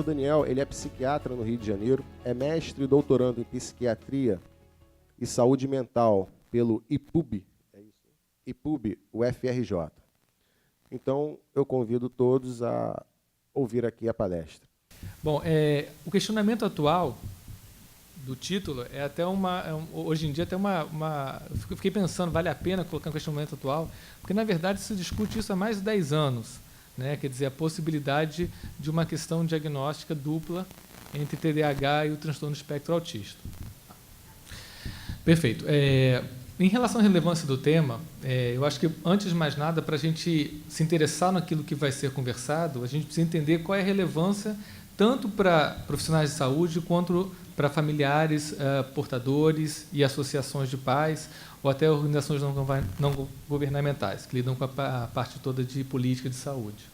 Dr. Daniel, ele é psiquiatra no Rio de Janeiro, é mestre e doutorando em psiquiatria e saúde mental pelo IPUB, IPUB, UFRJ. Então, eu convido todos a ouvir aqui a palestra. Bom, o questionamento atual do título é até hoje em dia até eu fiquei pensando, vale a pena colocar um questionamento atual, porque na verdade se discute isso há mais de 10 anos, né? Quer dizer, a possibilidade de uma questão diagnóstica dupla entre TDAH e o transtorno do espectro autista. Perfeito. Em relação à relevância do tema, eu acho que, antes de mais nada, para a gente se interessar naquilo que vai ser conversado, a gente precisa entender qual é a relevância tanto para profissionais de saúde quanto para familiares, portadores e associações de pais, ou até organizações não governamentais, que lidam com a parte toda de política de saúde.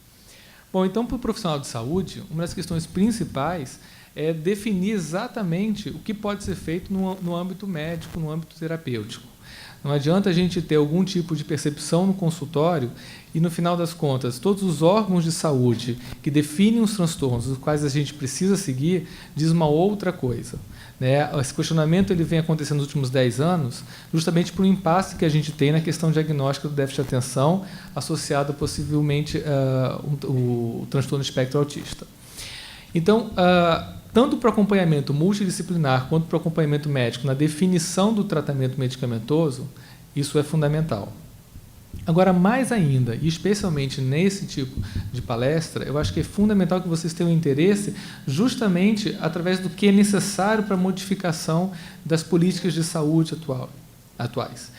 Bom, então, para o profissional de saúde, uma das questões principais é definir exatamente o que pode ser feito no âmbito médico, no âmbito terapêutico. Não adianta a gente ter algum tipo de percepção no consultório e, no final das contas, todos os órgãos de saúde que definem os transtornos, os quais a gente precisa seguir, diz uma outra coisa, né? Esse questionamento ele vem acontecendo nos últimos 10 anos, justamente por um impasse que a gente tem na questão diagnóstica do déficit de atenção, associado possivelmente o transtorno do espectro autista. Então, tanto para o acompanhamento multidisciplinar quanto para o acompanhamento médico na definição do tratamento medicamentoso, isso é fundamental. Agora, mais ainda, e especialmente nesse tipo de palestra, eu acho que é fundamental que vocês tenham interesse justamente através do que é necessário para a modificação das políticas de saúde atuais.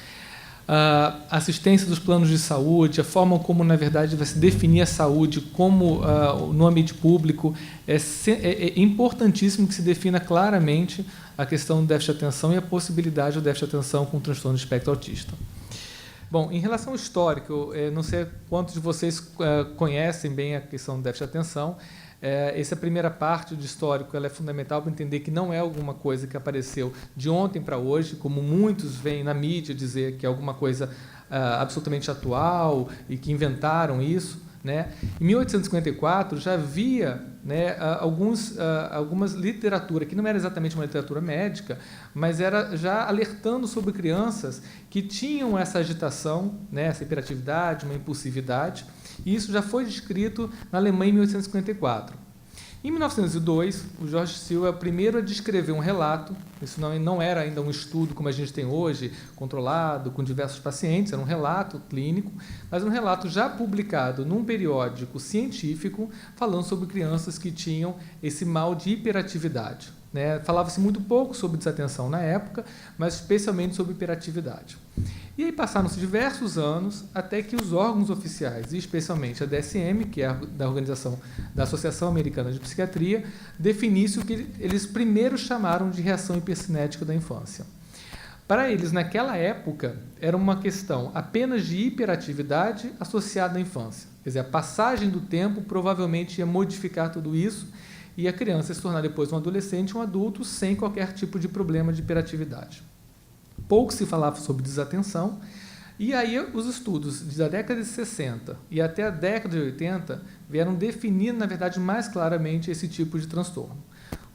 A assistência dos planos de saúde, a forma como, na verdade, vai se definir a saúde como no ambiente público, é importantíssimo que se defina claramente a questão do déficit de atenção e a possibilidade do déficit de atenção com o transtorno do espectro autista. Bom, em relação ao histórico, não sei quantos de vocês conhecem bem a questão do déficit de atenção. Essa primeira parte do histórico ela é fundamental para entender que não é alguma coisa que apareceu de ontem para hoje, como muitos veem na mídia dizer que é alguma coisa absolutamente atual e que inventaram isso, né? Em 1854 já havia, né, algumas literatura, que não era exatamente uma literatura médica, mas era já alertando sobre crianças que tinham essa agitação, né, essa hiperatividade, uma impulsividade, e isso já foi descrito na Alemanha em 1854. Em 1902, o George Sill é o primeiro a descrever um relato, isso não era ainda um estudo como a gente tem hoje, controlado, com diversos pacientes, era um relato clínico, mas um relato já publicado num periódico científico, falando sobre crianças que tinham esse mal de hiperatividade, né? Falava-se muito pouco sobre desatenção na época, mas especialmente sobre hiperatividade. E aí passaram-se diversos anos até que os órgãos oficiais, e especialmente a DSM, que é da organização da Associação Americana de Psiquiatria, definisse o que eles primeiro chamaram de reação hipercinética da infância. Para eles, naquela época, era uma questão apenas de hiperatividade associada à infância. Quer dizer, a passagem do tempo provavelmente ia modificar tudo isso e a criança se tornar depois um adolescente, um adulto, sem qualquer tipo de problema de hiperatividade. Pouco se falava sobre desatenção, e aí os estudos da década de 60 e até a década de 80 vieram definir, na verdade, mais claramente esse tipo de transtorno.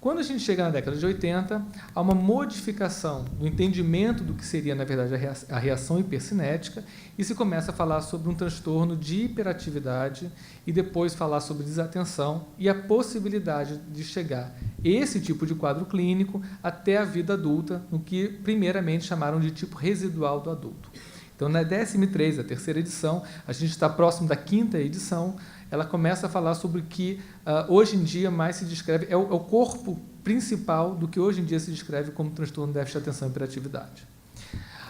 Quando a gente chega na década de 80, há uma modificação do entendimento do que seria, na verdade, a reação hipercinética e se começa a falar sobre um transtorno de hiperatividade e depois falar sobre desatenção e a possibilidade de chegar esse tipo de quadro clínico até a vida adulta, no que primeiramente chamaram de tipo residual do adulto. Então, na DSM-3, a terceira edição, a gente está próximo da quinta edição, ela começa a falar sobre o que hoje em dia mais se descreve, é o corpo principal do que hoje em dia se descreve como transtorno de déficit de atenção e hiperatividade.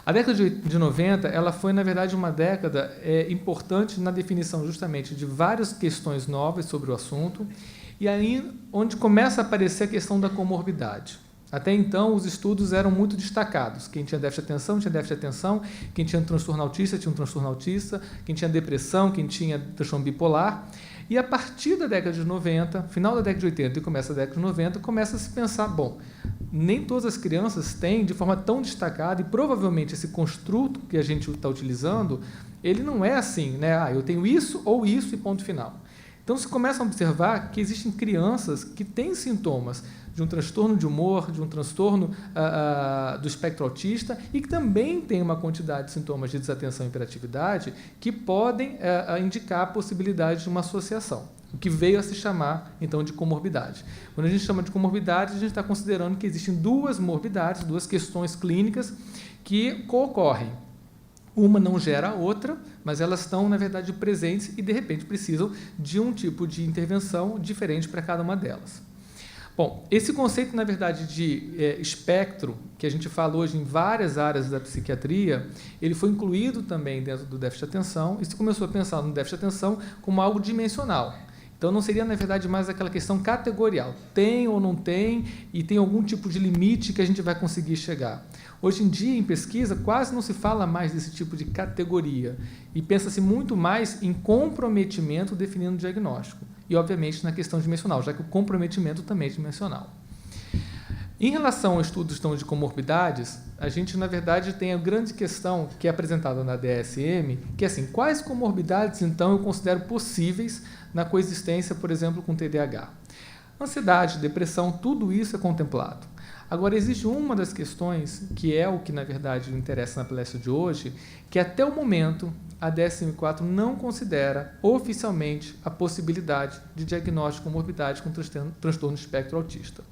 A década de 90, ela foi, na verdade, uma década importante na definição justamente de várias questões novas sobre o assunto, e aí onde começa a aparecer a questão da comorbidade. Até então, os estudos eram muito destacados. Quem tinha déficit de atenção, tinha déficit de atenção. Quem tinha transtorno autista, tinha um transtorno autista. Quem tinha depressão, quem tinha transtorno bipolar. E a partir da década de 90, final da década de 80 e começa a década de 90, começa a se pensar, bom, nem todas as crianças têm de forma tão destacada, e provavelmente esse construto que a gente está utilizando, ele não é assim, né? Eu tenho isso ou isso e ponto final. Então, se começa a observar que existem crianças que têm sintomas de um transtorno de humor, de um transtorno do espectro autista e que também tem uma quantidade de sintomas de desatenção e hiperatividade que podem indicar a possibilidade de uma associação, o que veio a se chamar, então, de comorbidade. Quando a gente chama de comorbidade, a gente está considerando que existem duas morbidades, duas questões clínicas que co-ocorrem. Uma não gera a outra, mas elas estão, na verdade, presentes e, de repente, precisam de um tipo de intervenção diferente para cada uma delas. Bom, esse conceito, na verdade, de espectro, que a gente fala hoje em várias áreas da psiquiatria, ele foi incluído também dentro do déficit de atenção e se começou a pensar no déficit de atenção como algo dimensional. Então, não seria, na verdade, mais aquela questão categorial. Tem ou não tem, e tem algum tipo de limite que a gente vai conseguir chegar. Hoje em dia, em pesquisa, quase não se fala mais desse tipo de categoria. E pensa-se muito mais em comprometimento definindo o diagnóstico. E, obviamente, na questão dimensional, já que o comprometimento também é dimensional. Em relação ao estudo de comorbidades, a gente, na verdade, tem a grande questão que é apresentada na DSM, que é assim, quais comorbidades, então, eu considero possíveis na coexistência, por exemplo, com TDAH? Ansiedade, depressão, tudo isso é contemplado. Agora, existe uma das questões, que é o que, na verdade, interessa na palestra de hoje, que até o momento a DSM-4 não considera oficialmente a possibilidade de diagnóstico de comorbidade com transtorno de espectro autista.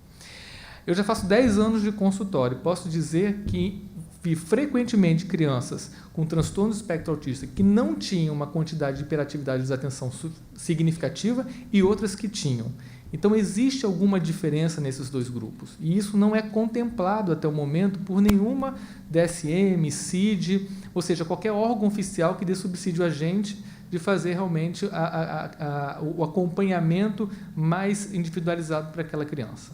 Eu já faço 10 anos de consultório, posso dizer que vi frequentemente crianças com transtorno do espectro autista que não tinham uma quantidade de hiperatividade de desatenção significativa e outras que tinham. Então, existe alguma diferença nesses dois grupos. E isso não é contemplado até o momento por nenhuma DSM, CID, ou seja, qualquer órgão oficial que dê subsídio a gente de fazer realmente o acompanhamento mais individualizado para aquela criança.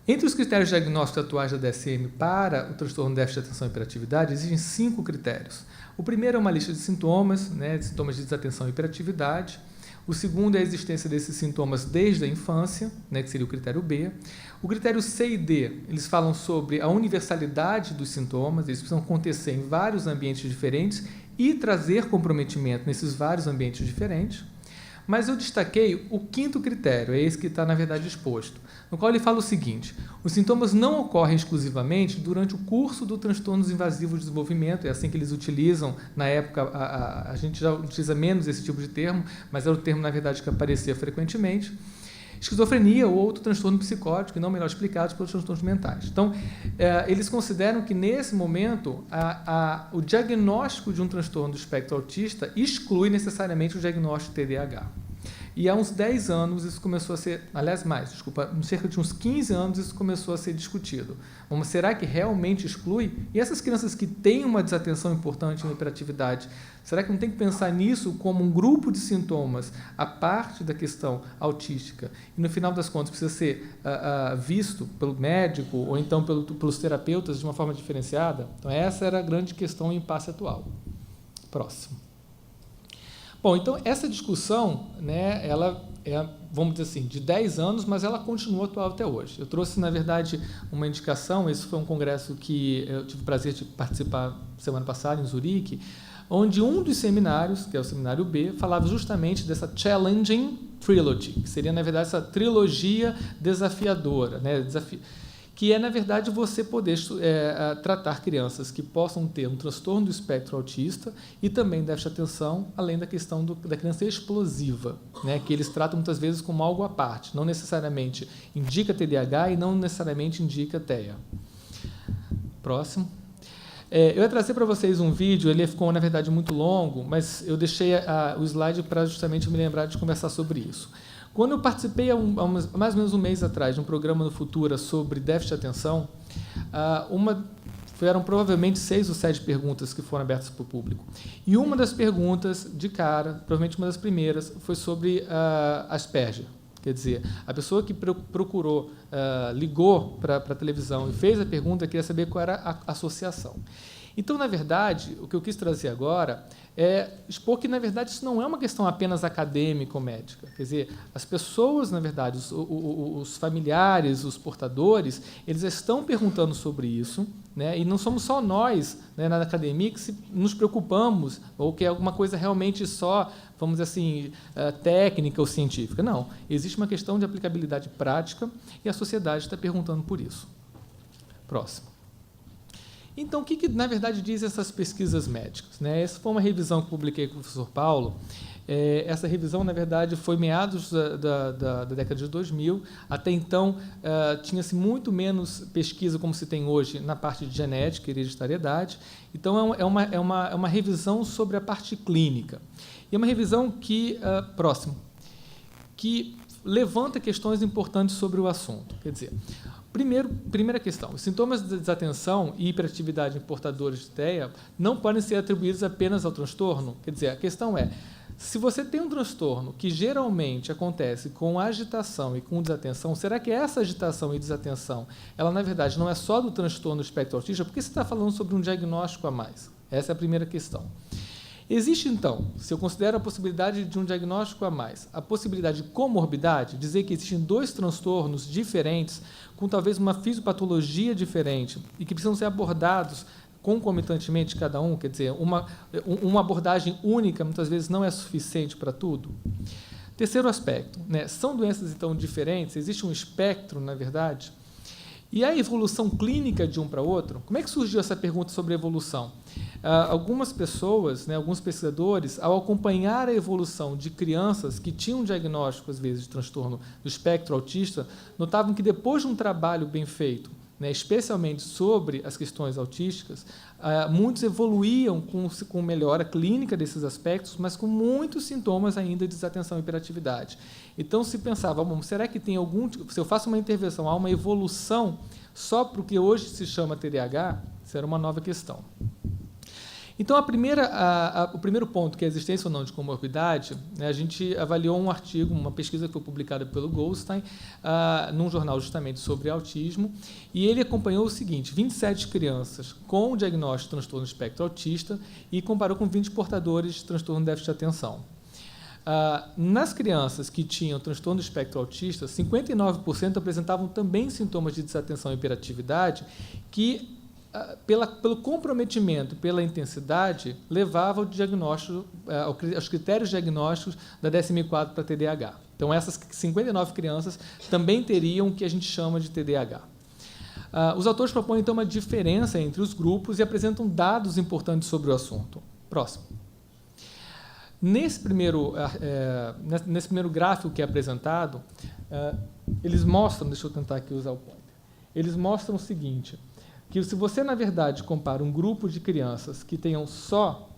Entre os critérios diagnósticos atuais da DSM para o transtorno de déficit de atenção e hiperatividade, existem 5 critérios. O primeiro é uma lista de sintomas, de sintomas de desatenção e hiperatividade. O segundo é a existência desses sintomas desde a infância, que seria o critério B. O critério C e D, eles falam sobre a universalidade dos sintomas, eles precisam acontecer em vários ambientes diferentes e trazer comprometimento nesses vários ambientes diferentes. Mas eu destaquei o 5º critério, é esse que está, na verdade, exposto, no qual ele fala o seguinte: os sintomas não ocorrem exclusivamente durante o curso do transtorno invasivo de desenvolvimento, é assim que eles utilizam, na época a gente já utiliza menos esse tipo de termo, mas era o termo, na verdade, que aparecia frequentemente, esquizofrenia ou outro transtorno psicótico, e não melhor explicados pelos transtornos mentais. Então, eles consideram que, nesse momento, o diagnóstico de um transtorno do espectro autista exclui necessariamente o diagnóstico de TDAH. E há uns 10 anos isso começou a ser, aliás, cerca de uns 15 anos isso começou a ser discutido. Será que realmente exclui? E essas crianças que têm uma desatenção importante em hiperatividade, será que não tem que pensar nisso como um grupo de sintomas à parte da questão autística? E, no final das contas, precisa ser visto pelo médico ou então pelos terapeutas de uma forma diferenciada? Então, essa era a grande questão em impasse atual. Próximo. Bom, então, essa discussão, ela é, vamos dizer assim, de 10 anos, mas ela continua atual até hoje. Eu trouxe, na verdade, uma indicação, esse foi um congresso que eu tive o prazer de participar semana passada, em Zurique, onde um dos seminários, que é o seminário B, falava justamente dessa Challenging Trilogy, que seria, na verdade, essa trilogia desafiadora, que é, na verdade, você poder tratar crianças que possam ter um transtorno do espectro autista e também déficit de atenção, além da questão da criança explosiva, que eles tratam muitas vezes como algo à parte, não necessariamente indica TDAH e não necessariamente indica TEA. Próximo. Eu ia trazer para vocês um vídeo, ele ficou, na verdade, muito longo, mas eu deixei o slide para justamente me lembrar de conversar sobre isso. Quando eu participei, mais ou menos um mês atrás, de um programa no Futura sobre déficit de atenção, eram provavelmente 6 ou 7 perguntas que foram abertas para o público. E uma das perguntas, de cara, provavelmente uma das primeiras, foi sobre Asperger. Quer dizer, a pessoa que procurou, ligou para a televisão e fez a pergunta, queria saber qual era a associação. Então, na verdade, o que eu quis trazer agora é expor que, na verdade, isso não é uma questão apenas acadêmica ou médica. Quer dizer, as pessoas, na verdade, os familiares, os portadores, eles estão perguntando sobre isso, né? E não somos só nós, né, na academia, que nos preocupamos, ou que é alguma coisa realmente só, vamos dizer assim, técnica ou científica. Não. Existe uma questão de aplicabilidade prática e a sociedade está perguntando por isso. Próximo. Então, o que, na verdade, dizem essas pesquisas médicas, né? Essa foi uma revisão que publiquei com o professor Paulo. Essa revisão, na verdade, foi meados da década de 2000. Até então, tinha-se muito menos pesquisa, como se tem hoje, na parte de genética e hereditariedade. Então, é uma revisão sobre a parte clínica. E é uma revisão que levanta questões importantes sobre o assunto. Quer dizer, primeira questão, os sintomas de desatenção e hiperatividade em portadores de TEA não podem ser atribuídos apenas ao transtorno. Quer dizer, a questão é, se você tem um transtorno que geralmente acontece com agitação e com desatenção, será que essa agitação e desatenção, ela na verdade não é só do transtorno do espectro autista? Por que você está falando sobre um diagnóstico a mais? Essa é a primeira questão. Existe, então, se eu considero a possibilidade de um diagnóstico a mais, a possibilidade de comorbidade, dizer que existem dois transtornos diferentes, com talvez uma fisiopatologia diferente, e que precisam ser abordados concomitantemente cada um, quer dizer, uma abordagem única muitas vezes não é suficiente para tudo. Terceiro aspecto, né, são doenças, então, diferentes, existe um espectro, na verdade, e a evolução clínica de um para outro, como é que surgiu essa pergunta sobre evolução? Algumas pessoas, né, alguns pesquisadores, ao acompanhar a evolução de crianças que tinham diagnóstico, às vezes, de transtorno do espectro autista, notavam que depois de um trabalho bem feito, né, especialmente sobre as questões autísticas, muitos evoluíam com melhora clínica desses aspectos, mas com muitos sintomas ainda de desatenção e hiperatividade. Então, se pensava, bom, será que tem algum... Se eu faço uma intervenção, há uma evolução só para o que hoje se chama TDAH? Isso era uma nova questão. Então, o primeiro ponto, que é a existência ou não de comorbidade, né, a gente avaliou um artigo, uma pesquisa que foi publicada pelo Goldstein, num jornal justamente sobre autismo, e ele acompanhou o seguinte, 27 crianças com diagnóstico de transtorno do espectro autista e comparou com 20 portadores de transtorno de déficit de atenção. Nas crianças que tinham transtorno do espectro autista, 59% apresentavam também sintomas de desatenção e hiperatividade que, pelo comprometimento, pela intensidade, levava ao diagnóstico, aos critérios diagnósticos da DSM-4 para TDAH. Então, essas 59 crianças também teriam o que a gente chama de TDAH. Os autores propõem, então, uma diferença entre os grupos e apresentam dados importantes sobre o assunto. Próximo. Nesse primeiro gráfico que é apresentado, eles mostram, deixa eu tentar aqui usar o pointer, eles mostram o seguinte, que se você, na verdade, compara um grupo de crianças que tenham só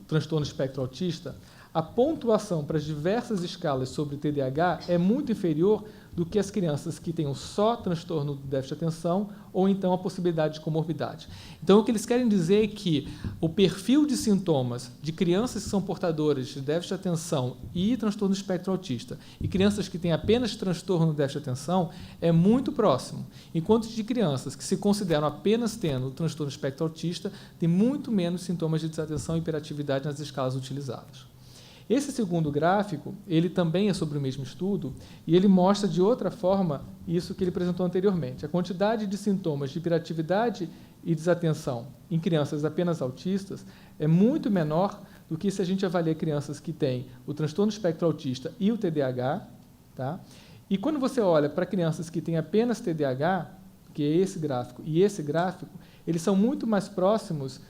transtorno espectro autista, a pontuação para as diversas escalas sobre TDAH é muito inferior do que as crianças que tenham só transtorno do déficit de atenção ou então a possibilidade de comorbidade. Então, o que eles querem dizer é que o perfil de sintomas de crianças que são portadoras de déficit de atenção e transtorno do espectro autista e crianças que têm apenas transtorno do déficit de atenção é muito próximo, enquanto de crianças que se consideram apenas tendo transtorno do espectro autista têm muito menos sintomas de desatenção e hiperatividade nas escalas utilizadas. Esse segundo gráfico, ele também é sobre o mesmo estudo, e ele mostra de outra forma isso que ele apresentou anteriormente. A quantidade de sintomas de hiperatividade e desatenção em crianças apenas autistas é muito menor do que se a gente avalia crianças que têm o transtorno do espectro autista e o TDAH. Tá? E quando você olha para crianças que têm apenas TDAH, que é esse gráfico e esse gráfico, eles são muito mais próximos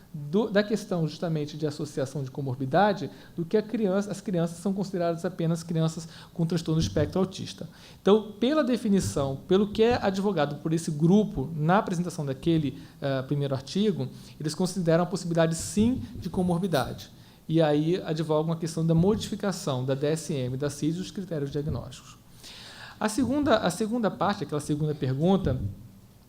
da questão justamente de associação de comorbidade do que as crianças são consideradas apenas crianças com transtorno do espectro autista. Então, pela definição, pelo que é advogado por esse grupo na apresentação daquele primeiro artigo, eles consideram a possibilidade, sim, de comorbidade. E aí advogam a questão da modificação da DSM, da CID, dos critérios diagnósticos. A segunda parte, aquela segunda pergunta,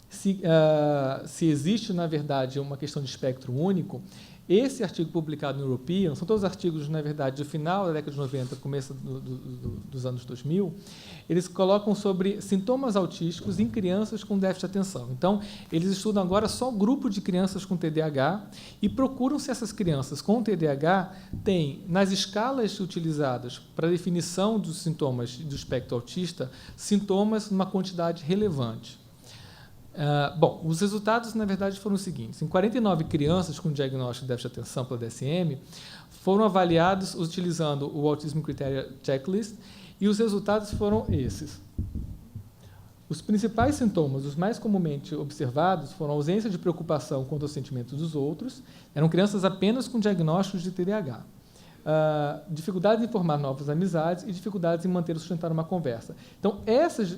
se existe, na verdade, uma questão de espectro único, Esse artigo publicado no European, são todos artigos, na verdade, do final da década de 90, começo dos anos 2000, eles colocam sobre sintomas autísticos em crianças com déficit de atenção. Então, eles estudam agora só o grupo de crianças com TDAH e procuram se essas crianças com TDAH têm, nas escalas utilizadas para a definição dos sintomas do espectro autista, sintomas numa quantidade relevante. Bom, os resultados, na verdade, foram os seguintes. Em 49 crianças com diagnóstico de déficit de atenção pela DSM, foram avaliados utilizando o Autism Criteria Checklist e os resultados foram esses. Os principais sintomas, os mais comumente observados, foram a ausência de preocupação quanto aos sentimentos dos outros, eram crianças apenas com diagnósticos de TDAH. Dificuldade em formar novas amizades e dificuldades em manter ou sustentar uma conversa. Então, essas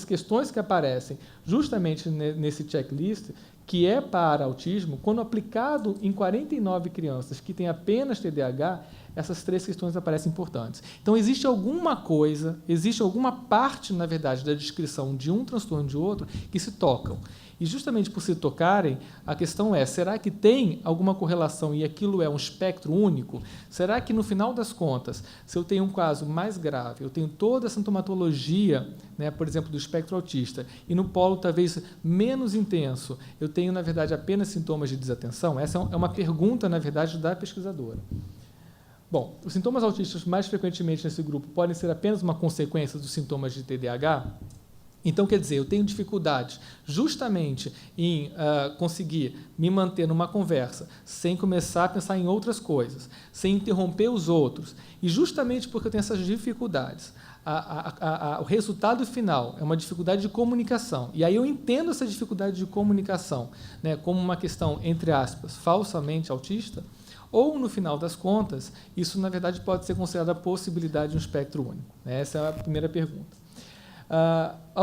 questões que aparecem justamente nesse checklist, que é para autismo, quando aplicado em 49 crianças que têm apenas TDAH, essas 3 questões aparecem importantes. Então, existe alguma coisa, existe alguma parte, na verdade, da descrição de um transtorno de outro que se tocam. E, justamente por se tocarem, a questão é, será que tem alguma correlação e aquilo é um espectro único? Será que, no final das contas, se eu tenho um caso mais grave, eu tenho toda a sintomatologia, né, por exemplo, do espectro autista, e no polo talvez menos intenso, eu tenho, na verdade, apenas sintomas de desatenção? Essa é uma pergunta, na verdade, da pesquisadora. Bom, os sintomas autistas mais frequentemente nesse grupo podem ser apenas uma consequência dos sintomas de TDAH? Então, quer dizer, eu tenho dificuldade justamente em conseguir me manter numa conversa sem começar a pensar em outras coisas, sem interromper os outros. E justamente porque eu tenho essas dificuldades, o resultado final é uma dificuldade de comunicação. E aí eu entendo essa dificuldade de comunicação, né, como uma questão, entre aspas, falsamente autista, ou, no final das contas, isso, na verdade, pode ser considerado a possibilidade de um espectro único. Essa é a primeira pergunta.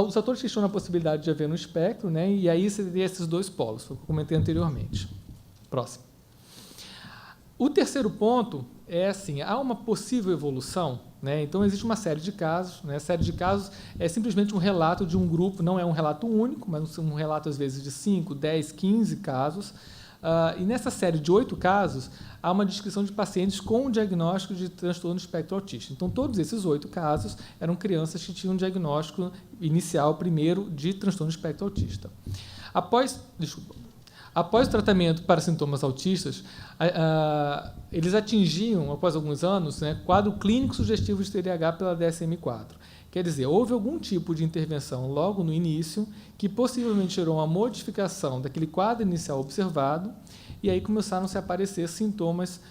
Os autores questionam a possibilidade de haver um espectro, né, e aí seria esses 2 polos, que eu comentei anteriormente. Próximo. O terceiro ponto é assim, há uma possível evolução, né, então existe uma série de casos, né, a série de casos é simplesmente um relato de um grupo, não é um relato único, mas um relato às vezes de 5, 10, 15 casos, e nessa série de 8 casos, há uma descrição de pacientes com diagnóstico de transtorno do espectro autista. Então, todos esses 8 casos eram crianças que tinham diagnóstico inicial, primeiro, de transtorno do espectro autista. Após o tratamento para sintomas autistas, eles atingiam, após alguns anos, né, quadro clínico sugestivo de TDAH pela DSM-4. Quer dizer, houve algum tipo de intervenção logo no início que possivelmente gerou uma modificação daquele quadro inicial observado e aí começaram a aparecer sintomas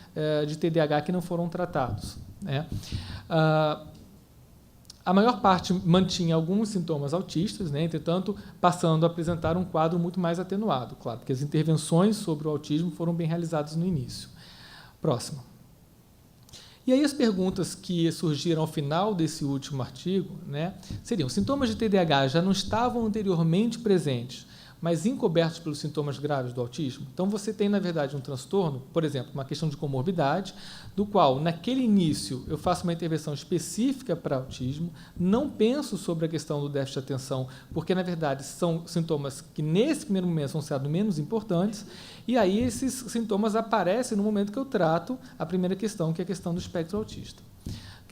de TDAH que não foram tratados, né? A maior parte mantinha alguns sintomas autistas, né? Entretanto, passando a apresentar um quadro muito mais atenuado, claro, porque as intervenções sobre o autismo foram bem realizadas no início. Próximo. E aí as perguntas que surgiram ao final desse último artigo, né, seriam: sintomas de TDAH já não estavam anteriormente presentes, mas encobertos pelos sintomas graves do autismo? Então, você tem, na verdade, um transtorno, por exemplo, uma questão de comorbidade, do qual, naquele início, eu faço uma intervenção específica para autismo, não penso sobre a questão do déficit de atenção, porque, na verdade, são sintomas que, nesse primeiro momento, são considerados menos importantes, e aí esses sintomas aparecem no momento que eu trato a primeira questão, que é a questão do espectro autista.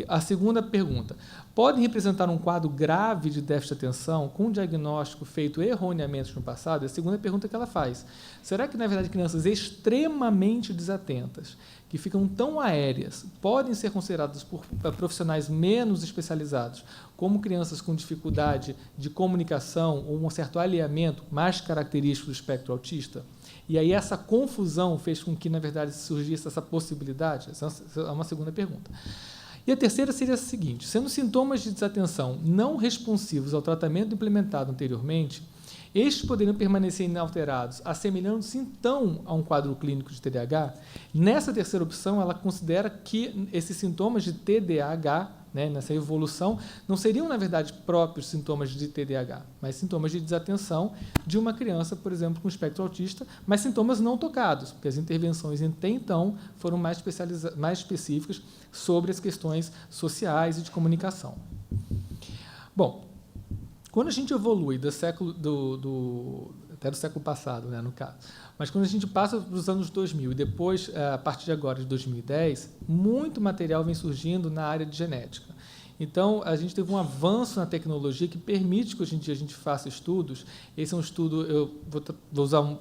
A segunda pergunta: podem representar um quadro grave de déficit de atenção com um diagnóstico feito erroneamente no passado? É a segunda pergunta que ela faz. Será que, na verdade, crianças extremamente desatentas, que ficam tão aéreas, podem ser consideradas por profissionais menos especializados como crianças com dificuldade de comunicação ou um certo alinhamento mais característico do espectro autista? E aí essa confusão fez com que, na verdade, surgisse essa possibilidade? Essa é uma segunda pergunta. E a terceira seria a seguinte: sendo sintomas de desatenção não responsivos ao tratamento implementado anteriormente, estes poderiam permanecer inalterados, assemelhando-se então a um quadro clínico de TDAH? Nessa terceira opção, ela considera que esses sintomas de TDAH, né, nessa evolução, não seriam, na verdade, próprios sintomas de TDAH, mas sintomas de desatenção de uma criança, por exemplo, com espectro autista, mas sintomas não tocados, porque as intervenções até então foram mais específicas sobre as questões sociais e de comunicação. Bom, quando a gente evolui até do século passado, né, no caso. Mas quando a gente passa para os anos 2000 e depois, a partir de agora, de 2010, muito material vem surgindo na área de genética. Então, a gente teve um avanço na tecnologia que permite que hoje em dia a gente faça estudos. Esse é um estudo, eu vou usar um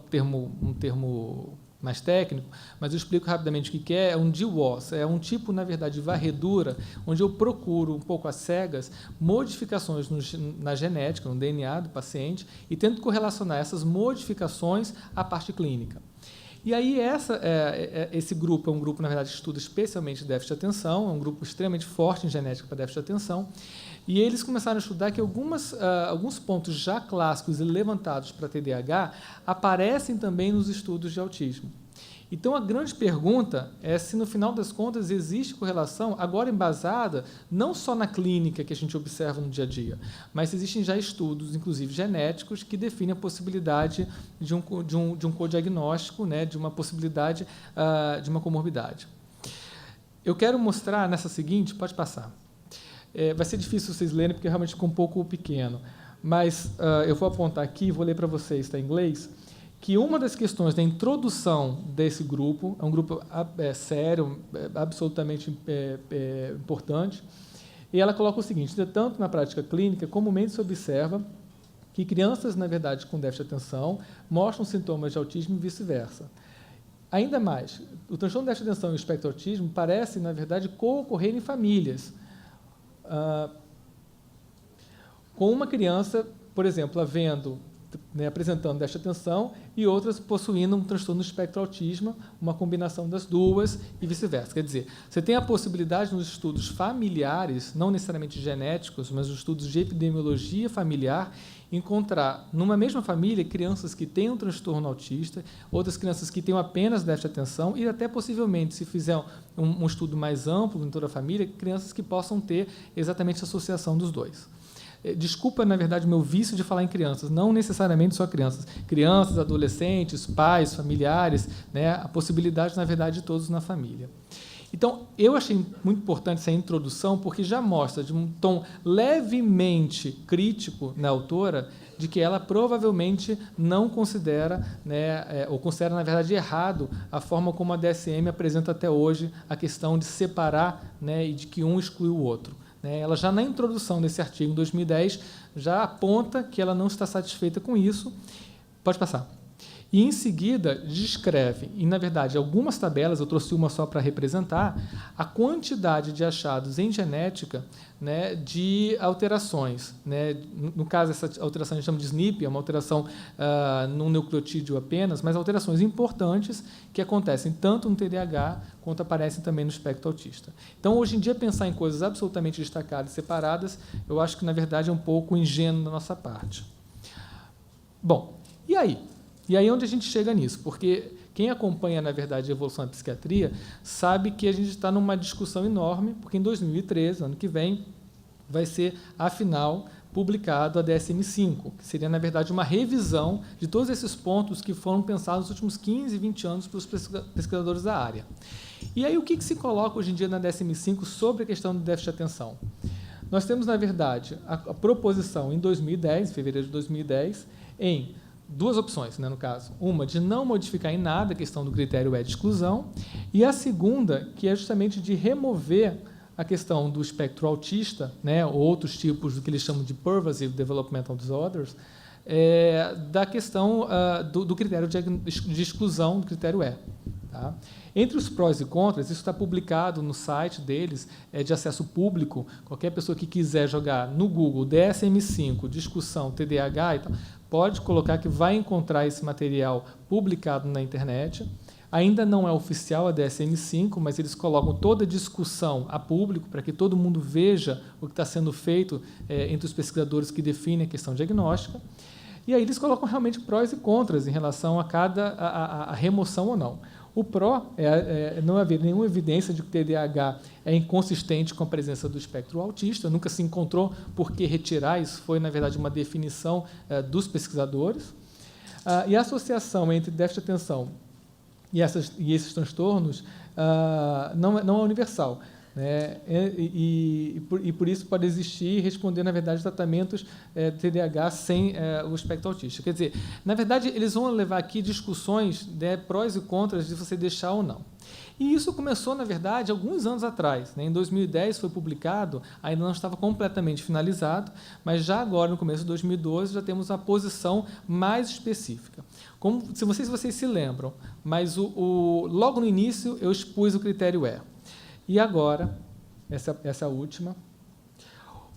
termo mais técnico, mas eu explico rapidamente o que é. É um GWAS, é um tipo, na verdade, de varredura, onde eu procuro, um pouco às cegas, modificações na genética, no DNA do paciente, e tento correlacionar essas modificações à parte clínica. E aí esse grupo é um grupo, na verdade, que estuda especialmente déficit de atenção, é um grupo extremamente forte em genética para déficit de atenção, e eles começaram a estudar que alguns pontos já clássicos e levantados para TDAH aparecem também nos estudos de autismo. Então, a grande pergunta é se, no final das contas, existe correlação, agora embasada, não só na clínica que a gente observa no dia a dia, mas existem já estudos, inclusive genéticos, que definem a possibilidade de um codiagnóstico, né, de uma possibilidade de uma comorbidade. Eu quero mostrar nessa seguinte, pode passar. Vai ser difícil vocês lerem, porque realmente ficou um pouco pequeno, mas eu vou apontar aqui, vou ler para vocês, está em inglês, que uma das questões da introdução desse grupo, é um grupo sério, absolutamente importante, e ela coloca o seguinte: tanto na prática clínica, comumente se observa que crianças, na verdade, com déficit de atenção, mostram sintomas de autismo e vice-versa. Ainda mais, o transtorno de déficit de atenção e o espectro autismo parecem, na verdade, co-ocorrer em famílias. Com uma criança, por exemplo, apresentando déficit de atenção e outras possuindo um transtorno do espectro autismo, uma combinação das duas e vice-versa. Quer dizer, você tem a possibilidade nos estudos familiares, não necessariamente genéticos, mas nos estudos de epidemiologia familiar, encontrar numa mesma família crianças que têm um transtorno autista, outras crianças que têm apenas déficit de atenção e até possivelmente, se fizer um estudo mais amplo em toda a família, crianças que possam ter exatamente a associação dos dois. Desculpa, na verdade, o meu vício de falar em crianças, não necessariamente só crianças. Crianças, adolescentes, pais, familiares, né, a possibilidade, na verdade, de todos na família. Então, eu achei muito importante essa introdução, porque já mostra de um tom levemente crítico na autora, de que ela provavelmente não considera, né, ou considera, na verdade, errado a forma como a DSM apresenta até hoje a questão de separar, né, e de que um exclui o outro. Ela já, na introdução desse artigo, em 2010, já aponta que ela não está satisfeita com isso. Pode passar. E, em seguida, descreve, e, na verdade, algumas tabelas, eu trouxe uma só para representar, a quantidade de achados em genética, né, de alterações. Né? No caso, essa alteração a gente chama de SNP, é uma alteração num nucleotídeo apenas, mas alterações importantes que acontecem tanto no TDAH quanto aparecem também no espectro autista. Então, hoje em dia, pensar em coisas absolutamente destacadas e separadas, eu acho que, na verdade, é um pouco ingênuo da nossa parte. Bom, e aí? E aí onde a gente chega nisso? Porque quem acompanha, na verdade, a evolução da psiquiatria sabe que a gente está numa discussão enorme, porque em 2013, ano que vem, vai ser, afinal, publicado a DSM-5, que seria, na verdade, uma revisão de todos esses pontos que foram pensados nos últimos 15, 20 anos pelos pesquisadores da área. E aí o que se coloca hoje em dia na DSM-5 sobre a questão do déficit de atenção? Nós temos, na verdade, a proposição em 2010, em fevereiro de 2010, em duas opções, né, no caso. Uma, de não modificar em nada a questão do critério de exclusão, e a segunda, que é justamente de remover a questão do espectro autista, né, ou outros tipos do que eles chamam de Pervasive Developmental Disorders, da questão do critério de exclusão, do critério E. Tá? Entre os prós e contras, isso está publicado no site deles, é de acesso público, qualquer pessoa que quiser jogar no Google DSM-5, discussão, TDAH e tal, pode colocar que vai encontrar esse material publicado na internet. Ainda não é oficial a DSM-5, mas eles colocam toda a discussão a público para que todo mundo veja o que está sendo feito entre os pesquisadores que definem a questão diagnóstica. E aí eles colocam realmente prós e contras em relação a a remoção ou não. O pró é não haver nenhuma evidência de que o TDAH é inconsistente com a presença do espectro autista, nunca se encontrou por que retirar, isso foi, na verdade, uma definição dos pesquisadores. E a associação entre déficit de atenção e esses transtornos não é universal. né? E por isso pode existir e responder, na verdade, tratamentos TDAH sem o espectro autista. Quer dizer, na verdade, eles vão levar aqui discussões, né, prós e contras de você deixar ou não. E isso começou, na verdade, alguns anos atrás, né? Em 2010 foi publicado, ainda não estava completamente finalizado, mas já agora, no começo de 2012, já temos uma posição mais específica. Como, se vocês se lembram, mas logo no início eu expus o critério E. E agora, essa última,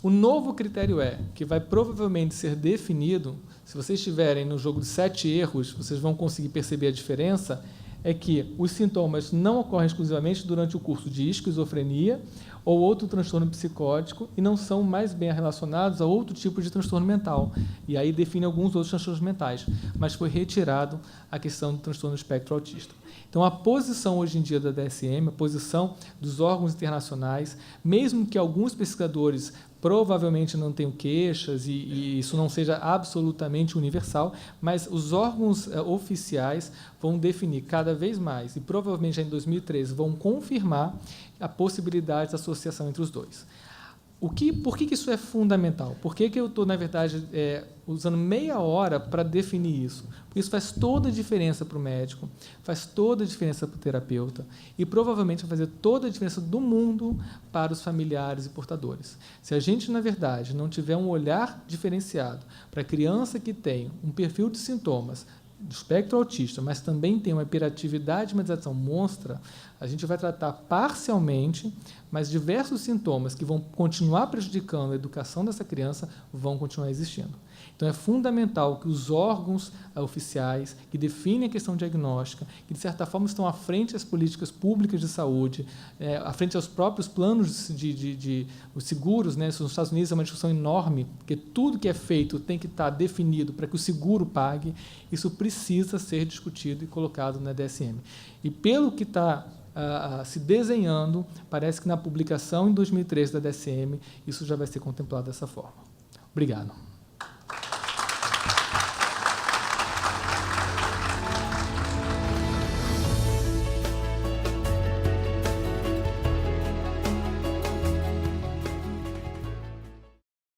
o novo critério E, que vai provavelmente ser definido, se vocês estiverem no jogo de 7 erros, vocês vão conseguir perceber a diferença, é que os sintomas não ocorrem exclusivamente durante o curso de esquizofrenia ou outro transtorno psicótico e não são mais bem relacionados a outro tipo de transtorno mental. E aí define alguns outros transtornos mentais, mas foi retirado a questão do transtorno espectro autista. Então, a posição hoje em dia da DSM, a posição dos órgãos internacionais, mesmo que alguns pesquisadores provavelmente não tenham queixas e isso não seja absolutamente universal, mas os órgãos oficiais vão definir cada vez mais, e provavelmente já em 2013 vão confirmar a possibilidade da associação entre os dois. Por que isso é fundamental? Por que eu estou, na verdade, usando meia hora para definir isso? Porque isso faz toda a diferença para o médico, faz toda a diferença para o terapeuta e provavelmente vai fazer toda a diferença do mundo para os familiares e portadores. Se a gente, na verdade, não tiver um olhar diferenciado para a criança que tem um perfil de sintomas do espectro autista, mas também tem uma hiperatividade e medização monstra, a gente vai tratar parcialmente, mas diversos sintomas que vão continuar prejudicando a educação dessa criança vão continuar existindo. Então, é fundamental que os órgãos oficiais que definem a questão diagnóstica, que, de certa forma, estão à frente das políticas públicas de saúde, à frente aos próprios planos os seguros, né? Nos Estados Unidos é uma discussão enorme, porque tudo que é feito tem que estar definido para que o seguro pague. Isso precisa ser discutido e colocado na DSM. E, pelo que está se desenhando, parece que na publicação em 2013 da DSM, isso já vai ser contemplado dessa forma. Obrigado.